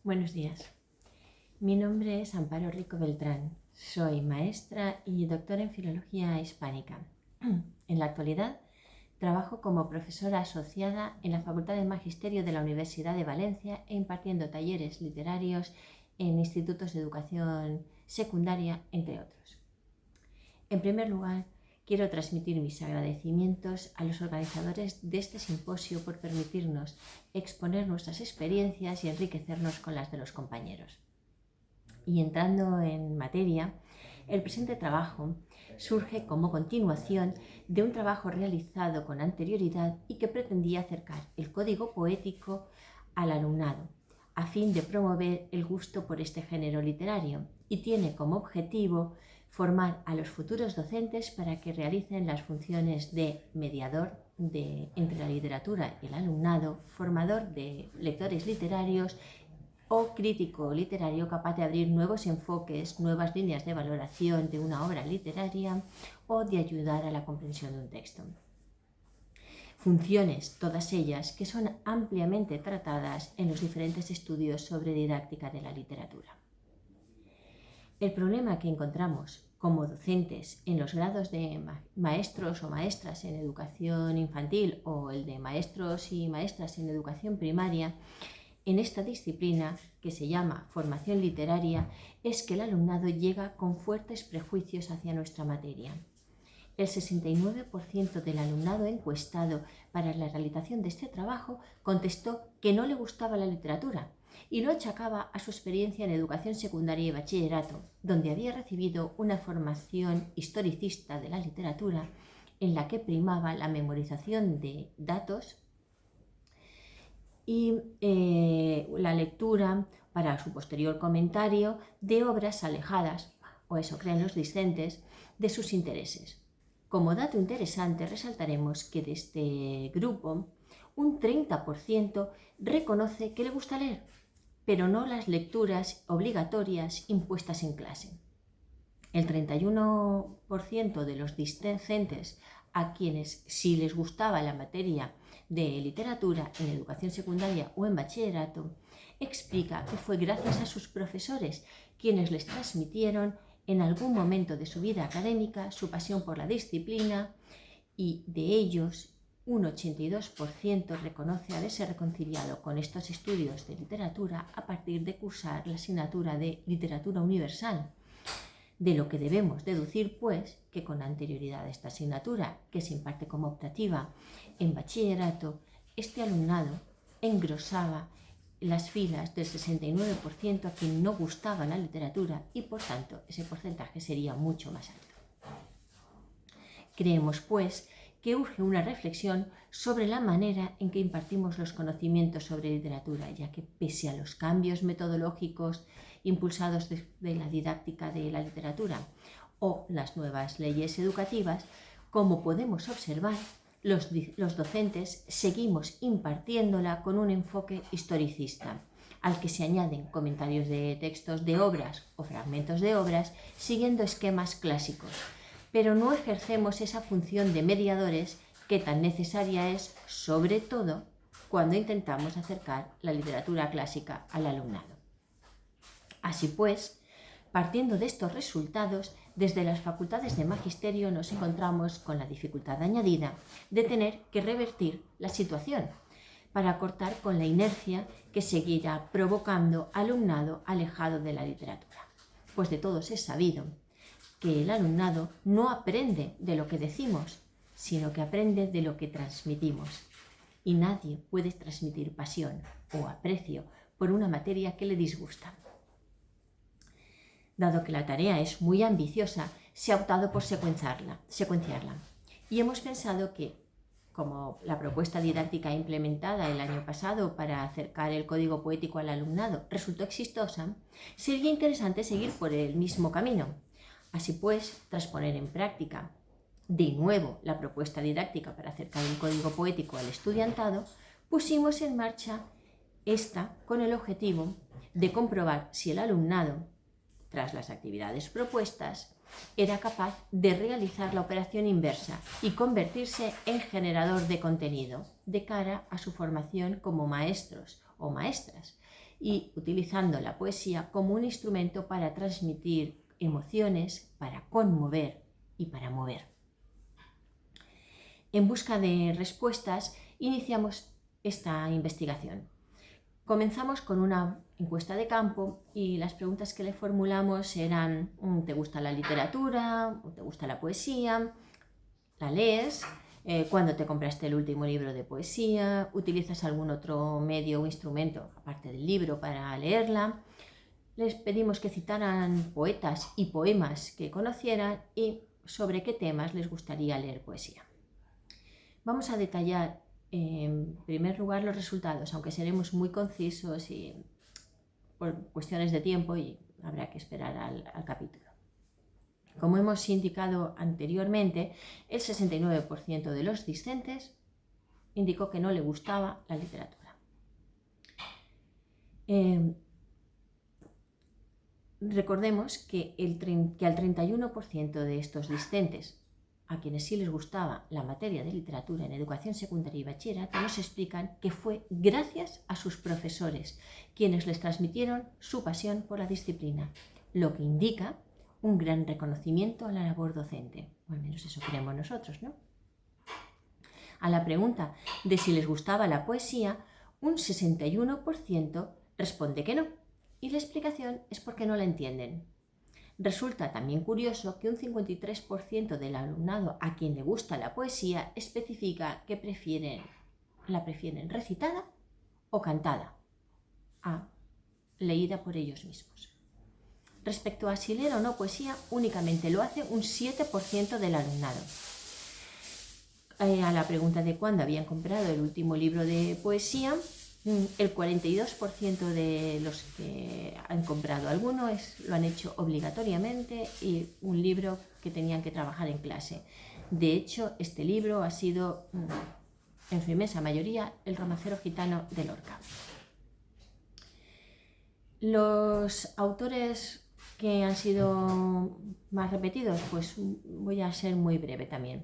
Buenos días. Mi nombre es Amparo Rico Beltrán. Soy maestra y doctora en Filología Hispánica. En la actualidad trabajo como profesora asociada en la Facultad de Magisterio de la Universidad de Valencia e impartiendo talleres literarios en institutos de educación secundaria, entre otros. En primer lugar, quiero transmitir mis agradecimientos a los organizadores de este simposio por permitirnos exponer nuestras experiencias y enriquecernos con las de los compañeros. Y entrando en materia, el presente trabajo surge como continuación de un trabajo realizado con anterioridad y que pretendía acercar el código poético al alumnado, a fin de promover el gusto por este género literario, y tiene como objetivo formar a los futuros docentes para que realicen las funciones de mediador entre la literatura y el alumnado, formador de lectores literarios o crítico literario capaz de abrir nuevos enfoques, nuevas líneas de valoración de una obra literaria o de ayudar a la comprensión de un texto. Funciones, todas ellas, que son ampliamente tratadas en los diferentes estudios sobre didáctica de la literatura. El problema que encontramos como docentes en los grados de maestros o maestras en educación infantil o el de maestros y maestras en educación primaria en esta disciplina, que se llama formación literaria, es que el alumnado llega con fuertes prejuicios hacia nuestra materia. El 69% del alumnado encuestado para la realización de este trabajo contestó que no le gustaba la literatura y lo achacaba a su experiencia en educación secundaria y bachillerato, donde había recibido una formación historicista de la literatura en la que primaba la memorización de datos y la lectura para su posterior comentario de obras alejadas, o eso creen los discentes, de sus intereses. Como dato interesante resaltaremos que de este grupo un 30% reconoce que le gusta leer, pero no las lecturas obligatorias impuestas en clase. El 31% de los discentes a quienes sí les gustaba la materia de literatura en educación secundaria o en bachillerato, explica que fue gracias a sus profesores quienes les transmitieron en algún momento de su vida académica su pasión por la disciplina, y de ellos un 82% reconoce haberse reconciliado con estos estudios de literatura a partir de cursar la asignatura de literatura universal. De lo que debemos deducir, pues, que con anterioridad a esta asignatura, que se imparte como optativa en bachillerato, este alumnado engrosaba las filas del 69% a quien no gustaba la literatura y, por tanto, ese porcentaje sería mucho más alto. Creemos, pues, que urge una reflexión sobre la manera en que impartimos los conocimientos sobre literatura, ya que pese a los cambios metodológicos impulsados de la didáctica de la literatura o las nuevas leyes educativas, como podemos observar, los docentes seguimos impartiéndola con un enfoque historicista, al que se añaden comentarios de textos de obras o fragmentos de obras siguiendo esquemas clásicos, pero no ejercemos esa función de mediadores que tan necesaria es, sobre todo, cuando intentamos acercar la literatura clásica al alumnado. Así pues, partiendo de estos resultados, desde las facultades de magisterio nos encontramos con la dificultad añadida de tener que revertir la situación para cortar con la inercia que seguirá provocando alumnado alejado de la literatura. Pues de todos es sabido que el alumnado no aprende de lo que decimos, sino que aprende de lo que transmitimos. Y nadie puede transmitir pasión o aprecio por una materia que le disgusta. Dado que la tarea es muy ambiciosa, se ha optado por secuenciarla. Y hemos pensado que, como la propuesta didáctica implementada el año pasado para acercar el código poético al alumnado resultó exitosa, sería interesante seguir por el mismo camino. Así pues, tras poner en práctica de nuevo la propuesta didáctica para acercar el código poético al estudiantado, pusimos en marcha esta con el objetivo de comprobar si el alumnado, tras las actividades propuestas, era capaz de realizar la operación inversa y convertirse en generador de contenido de cara a su formación como maestros o maestras, y utilizando la poesía como un instrumento para transmitir emociones, para conmover y para mover. En busca de respuestas, iniciamos esta investigación. Comenzamos con una encuesta de campo y las preguntas que le formulamos eran: ¿te gusta la literatura? ¿Te gusta la poesía? ¿La lees? ¿Cuándo te compraste el último libro de poesía? ¿Utilizas algún otro medio o instrumento aparte del libro para leerla? Les pedimos que citaran poetas y poemas que conocieran y sobre qué temas les gustaría leer poesía. Vamos a detallar en primer lugar los resultados, aunque seremos muy concisos y por cuestiones de tiempo y habrá que esperar al capítulo. Como hemos indicado anteriormente, el 69% de los discentes indicó que no le gustaba la literatura. Recordemos que al 31% de estos discentes, a quienes sí les gustaba la materia de literatura en educación secundaria y bachillerato, nos explican que fue gracias a sus profesores, quienes les transmitieron su pasión por la disciplina, lo que indica un gran reconocimiento a la labor docente, o al menos eso creemos nosotros, ¿no? A la pregunta de si les gustaba la poesía, un 61% responde que no, y la explicación es porque no la entienden. Resulta también curioso que un 53% del alumnado a quien le gusta la poesía especifica que la prefieren recitada o cantada, leída por ellos mismos. Respecto a si leer o no poesía, únicamente lo hace un 7% del alumnado. A la pregunta de cuándo habían comprado el último libro de poesía, el 42% de los que han comprado alguno lo han hecho obligatoriamente y un libro que tenían que trabajar en clase. De hecho, este libro ha sido, en su inmensa mayoría, El romancero gitano de Lorca. Los autores que han sido más repetidos, pues voy a ser muy breve también.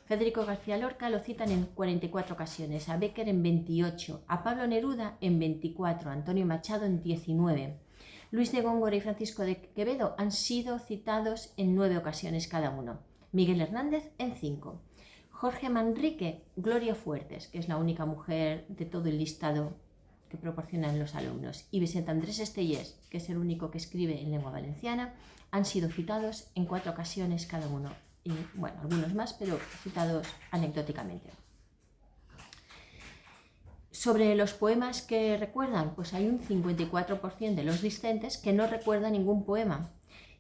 Federico García Lorca lo citan en 44 ocasiones, a Bécquer en 28, a Pablo Neruda en 24, a Antonio Machado en 19. Luis de Góngora y Francisco de Quevedo han sido citados en 9 ocasiones cada uno, Miguel Hernández en 5. Jorge Manrique, Gloria Fuertes, que es la única mujer de todo el listado que proporcionan los alumnos, y Vicente Andrés Estellés, que es el único que escribe en lengua valenciana, han sido citados en 4 ocasiones cada uno. Y bueno, algunos más, pero citados anecdóticamente. Sobre los poemas que recuerdan, pues hay un 54% de los discentes que no recuerdan ningún poema.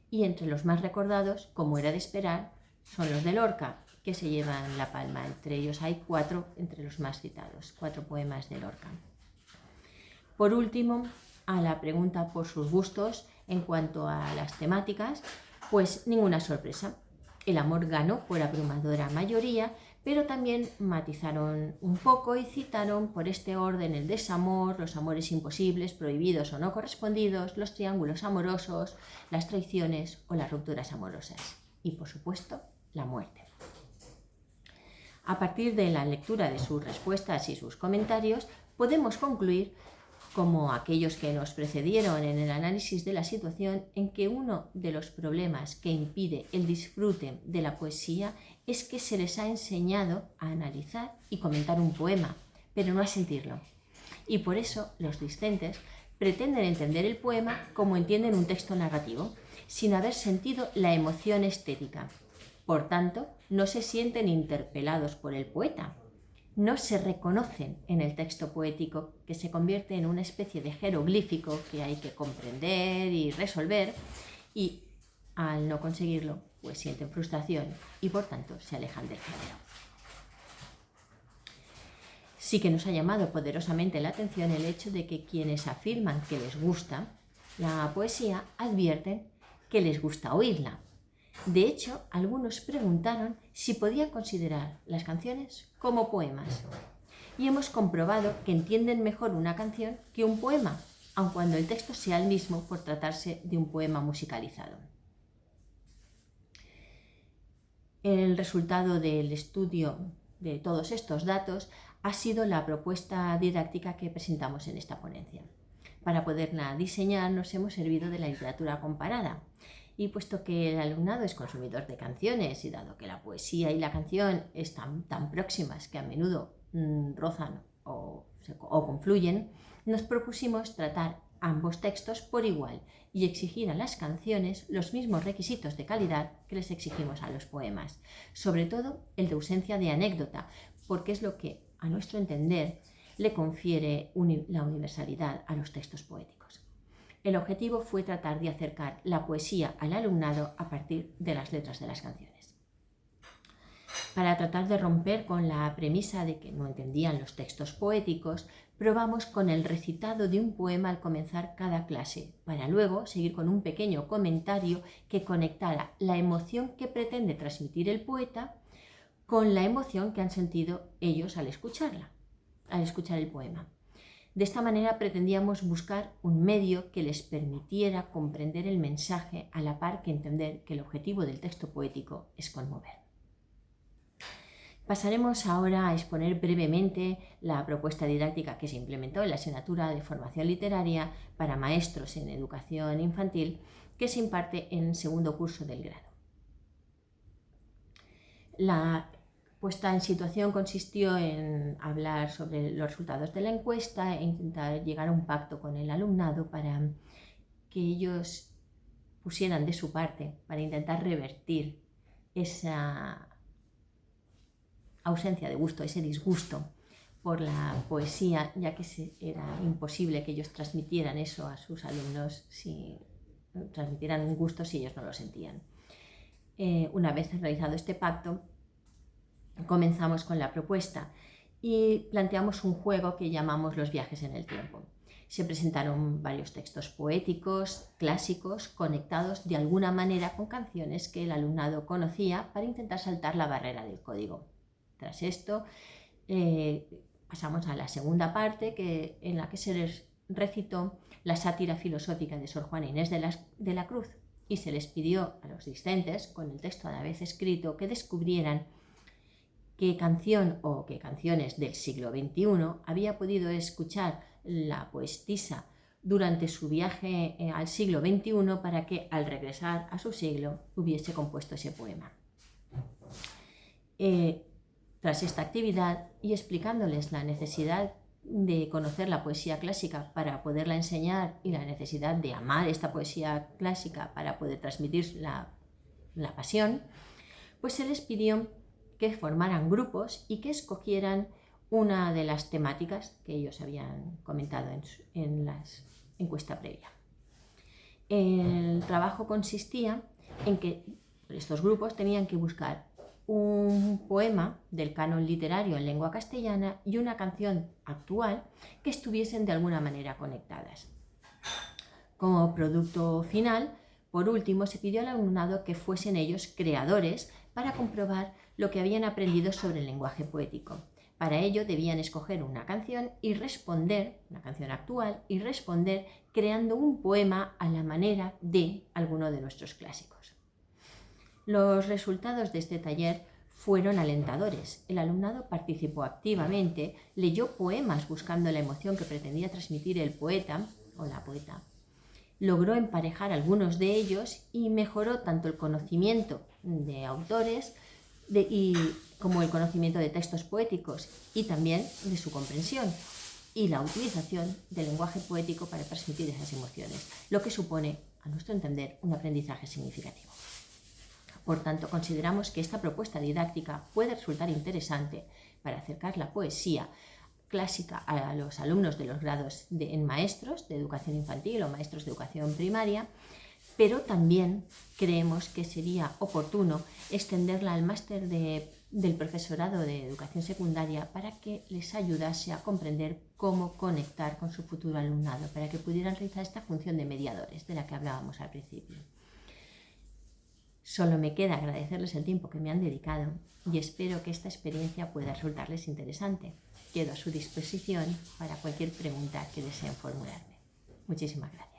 Y entre los más recordados, como era de esperar, son los de Lorca, que se llevan la palma. Entre ellos hay 4 entre los más citados, 4 poemas de Lorca. Por último, a la pregunta por sus gustos en cuanto a las temáticas, pues ninguna sorpresa. El amor ganó por abrumadora mayoría, pero también matizaron un poco y citaron por este orden el desamor, los amores imposibles, prohibidos o no correspondidos, los triángulos amorosos, las traiciones o las rupturas amorosas. Y, por supuesto, la muerte. A partir de la lectura de sus respuestas y sus comentarios, podemos concluir, como aquellos que nos precedieron en el análisis de la situación, en que uno de los problemas que impide el disfrute de la poesía es que se les ha enseñado a analizar y comentar un poema, pero no a sentirlo. Y por eso los discentes pretenden entender el poema como entienden un texto narrativo, sin haber sentido la emoción estética. Por tanto, no se sienten interpelados por el poeta. No se reconocen en el texto poético, que se convierte en una especie de jeroglífico que hay que comprender y resolver, y al no conseguirlo, pues sienten frustración y por tanto se alejan del género. Sí que nos ha llamado poderosamente la atención el hecho de que quienes afirman que les gusta la poesía advierten que les gusta oírla. De hecho, algunos preguntaron si podían considerar las canciones como poemas. Y hemos comprobado que entienden mejor una canción que un poema, aun cuando el texto sea el mismo por tratarse de un poema musicalizado. El resultado del estudio de todos estos datos ha sido la propuesta didáctica que presentamos en esta ponencia. Para poderla diseñar nos hemos servido de la literatura comparada. Y puesto que el alumnado es consumidor de canciones y dado que la poesía y la canción están tan próximas que a menudo rozan o confluyen, nos propusimos tratar ambos textos por igual y exigir a las canciones los mismos requisitos de calidad que les exigimos a los poemas, sobre todo el de ausencia de anécdota, porque es lo que, a nuestro entender, le confiere la universalidad a los textos poéticos. El objetivo fue tratar de acercar la poesía al alumnado a partir de las letras de las canciones. Para tratar de romper con la premisa de que no entendían los textos poéticos, probamos con el recitado de un poema al comenzar cada clase, para luego seguir con un pequeño comentario que conectara la emoción que pretende transmitir el poeta con la emoción que han sentido ellos al escuchar el poema. De esta manera pretendíamos buscar un medio que les permitiera comprender el mensaje a la par que entender que el objetivo del texto poético es conmover. Pasaremos ahora a exponer brevemente la propuesta didáctica que se implementó en la asignatura de formación literaria para maestros en educación infantil que se imparte en segundo curso del grado. La puesta en situación consistió en hablar sobre los resultados de la encuesta e intentar llegar a un pacto con el alumnado para que ellos pusieran de su parte para intentar revertir esa ausencia de gusto, ese disgusto por la poesía, ya que era imposible que ellos transmitieran eso a sus alumnos, transmitieran un gusto si ellos no lo sentían. Una vez realizado este pacto, comenzamos con la propuesta y planteamos un juego que llamamos los viajes en el tiempo. Se presentaron varios textos poéticos, clásicos, conectados de alguna manera con canciones que el alumnado conocía para intentar saltar la barrera del código. Tras esto, pasamos a la segunda parte en la que se les recitó la sátira filosófica de Sor Juana Inés de la Cruz y se les pidió a los asistentes, con el texto a la vez escrito, que descubrieran qué canción o qué canciones del siglo XXI había podido escuchar la poetisa durante su viaje al siglo XXI para que al regresar a su siglo hubiese compuesto ese poema. Tras esta actividad y explicándoles la necesidad de conocer la poesía clásica para poderla enseñar y la necesidad de amar esta poesía clásica para poder transmitir la pasión, pues se les pidió que formaran grupos y que escogieran una de las temáticas que ellos habían comentado en la encuesta previa. El trabajo consistía en que estos grupos tenían que buscar un poema del canon literario en lengua castellana y una canción actual que estuviesen de alguna manera conectadas. Como producto final, por último, se pidió al alumnado que fuesen ellos creadores para comprobar lo que habían aprendido sobre el lenguaje poético. Para ello debían escoger una canción una canción actual, y responder creando un poema a la manera de alguno de nuestros clásicos. Los resultados de este taller fueron alentadores. El alumnado participó activamente, leyó poemas buscando la emoción que pretendía transmitir el poeta o la poeta. Logró emparejar algunos de ellos y mejoró tanto el conocimiento de autores como el conocimiento de textos poéticos y también de su comprensión y la utilización del lenguaje poético para transmitir esas emociones, lo que supone, a nuestro entender, un aprendizaje significativo. Por tanto, consideramos que esta propuesta didáctica puede resultar interesante para acercar la poesía clásica a los alumnos de los grados en maestros de educación infantil o maestros de educación primaria, pero también creemos que sería oportuno extenderla al máster del profesorado de educación secundaria para que les ayudase a comprender cómo conectar con su futuro alumnado, para que pudieran realizar esta función de mediadores de la que hablábamos al principio. Solo me queda agradecerles el tiempo que me han dedicado y espero que esta experiencia pueda resultarles interesante. Quedo a su disposición para cualquier pregunta que deseen formularme. Muchísimas gracias.